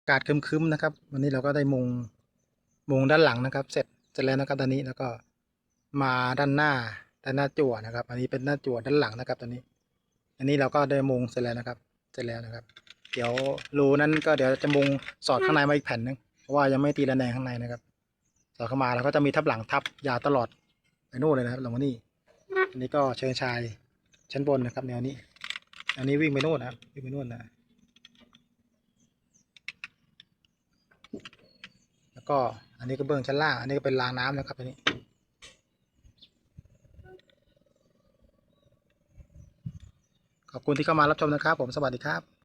ากาศครึ้มๆนะครับวันนี้เราก็ได้มุงด้านหลังนะครับเสร็จแล้วนะครับตอนนี้แล้วก็มาด้านหน้าจั่วนะครับอันนี้เป็นหน้าจั่วด้านหลังนะครับตอนนี้อันนี้เราก็ได้มุงเสร็จแล้วนะครับเสร็จแล้วนะครับเดี๋ยวรูนั้นก็เดี๋ยวจะมุงสอดข้างในมาอีกแผ่นนึงเพราะว่ายังไม่ตีระแนงข้างในนะครับสอดเข้ามาแล้วก็จะมีทับหลังทับยาวตลอดไปนู่นเลยนะครับลงมานี่อันนี้ก็เชิงชายชั้นบนนะครับแนวนี้อันนี้วิ่งไปนู่นนะครับวิ่งไปนู่นนะแล้วก็อันนี้ก็เบื้องชั้นล่างอันนี้ก็เป็นรางน้ำนะครับอันนี้ขอบคุณที่เข้ามารับชมนะครับผมสวัสดีครับ